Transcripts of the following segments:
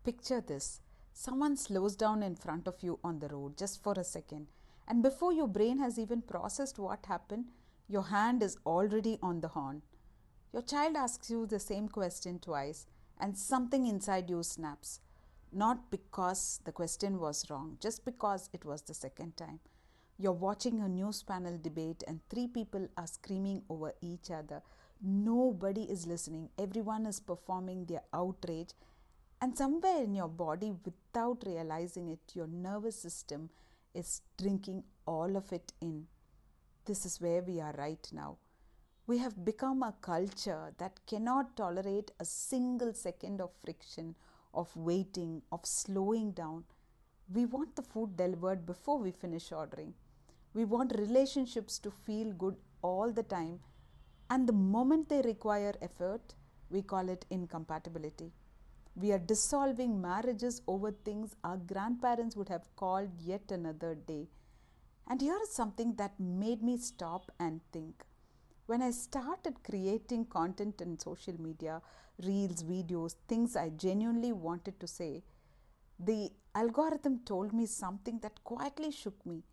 Picture this: someone slows down in front of you on the road just for a second, and before your brain has even processed what happened, your hand is already on the horn. Your child asks you the same question twice, and something inside you snaps. Not because the question was wrong, just because it was the second time. You're watching a news panel debate, and three people are screaming over each other. Nobody is listening, everyone is performing their outrage, and somewhere in your body, without realizing it, your nervous system is drinking all of it in. This is where we are right now. We have become a culture that cannot tolerate a single second of friction, of waiting, of slowing down. We want the food delivered before we finish ordering. We want relationships to feel good all the time, and the moment they require effort, we call it incompatibility. We are dissolving marriages over things our grandparents would have called yet another day. And here is something that made me stop and think. When I started creating content in social media, reels, videos, things I genuinely wanted to say, the algorithm told me something that quietly shook me.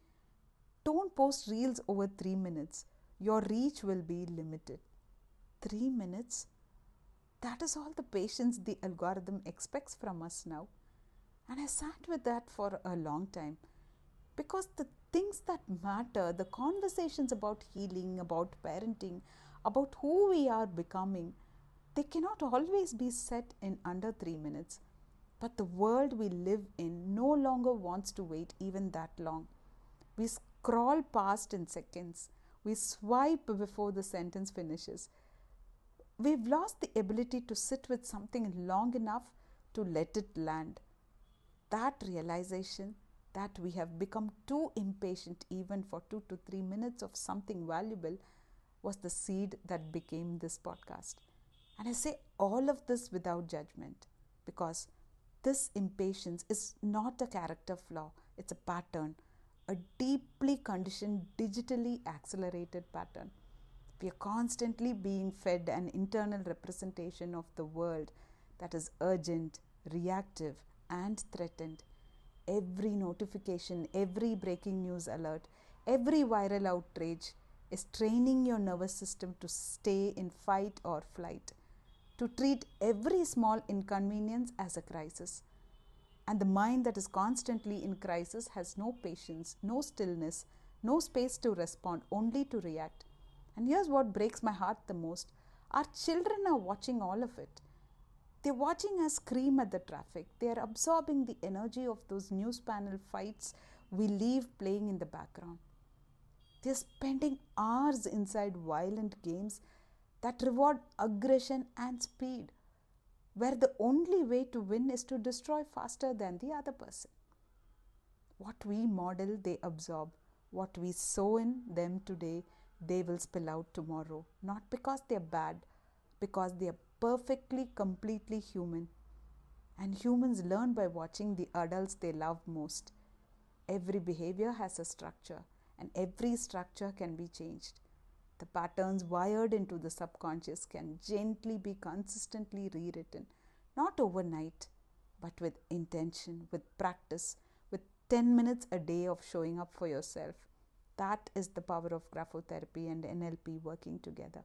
Don't post reels over 3 minutes. Your reach will be limited. 3 minutes? That is all the patience the algorithm expects from us now. And I sat with that for a long time because the things that matter, the conversations about healing, about parenting, about who we are becoming, they cannot always be set in under 3 minutes. But the world we live in no longer wants to wait even that long. We scroll past in seconds. We swipe before the sentence finishes. We've lost the ability to sit with something long enough to let it land. That realization that we have become too impatient even for 2 to 3 minutes of something valuable was the seed that became this podcast. And I say all of this without judgment because this impatience is not a character flaw, it's a pattern, a deeply conditioned, digitally accelerated pattern. We are constantly being fed an internal representation of the world that is urgent, reactive, and threatened. Every notification, every breaking news alert, every viral outrage is training your nervous system to stay in fight or flight, to treat every small inconvenience as a crisis. And the mind that is constantly in crisis has no patience, no stillness, no space to respond, only to react. And here's what breaks my heart the most: our children are watching all of it. They're watching us scream at the traffic. They're absorbing the energy of those news panel fights we leave playing in the background. They're spending hours inside violent games that reward aggression and speed, where the only way to win is to destroy faster than the other person. What we model, they absorb. What we sow in them today, they will spill out tomorrow. Not because they're bad, because they are perfectly, completely human. And humans learn by watching the adults they love most. Every behavior has a structure, and every structure can be changed. The patterns wired into the subconscious can gently be consistently rewritten, not overnight, but with intention, with practice, with 10 minutes a day of showing up for yourself. That is the power of graphotherapy and NLP working together.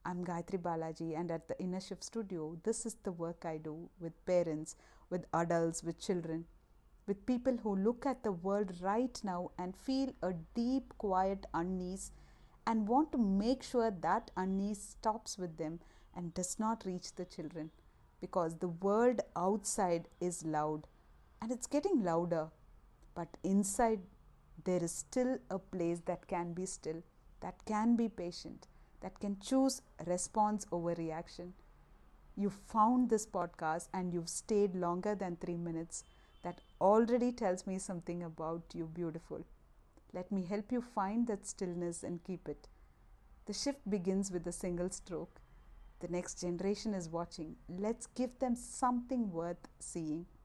I'm Gayatri Balaji, and at the Inner Shift Studio, this is the work I do with parents, with adults, with children, with people who look at the world right now and feel a deep, quiet unease and want to make sure that unease stops with them and does not reach the children, because the world outside is loud and it's getting louder, but inside there is still a place that can be still, that can be patient, that can choose response over reaction. You found this podcast and you've stayed longer than 3 minutes. That already tells me something about you, beautiful. Let me help you find that stillness and keep it. The shift begins with a single stroke. The next generation is watching. Let's give them something worth seeing.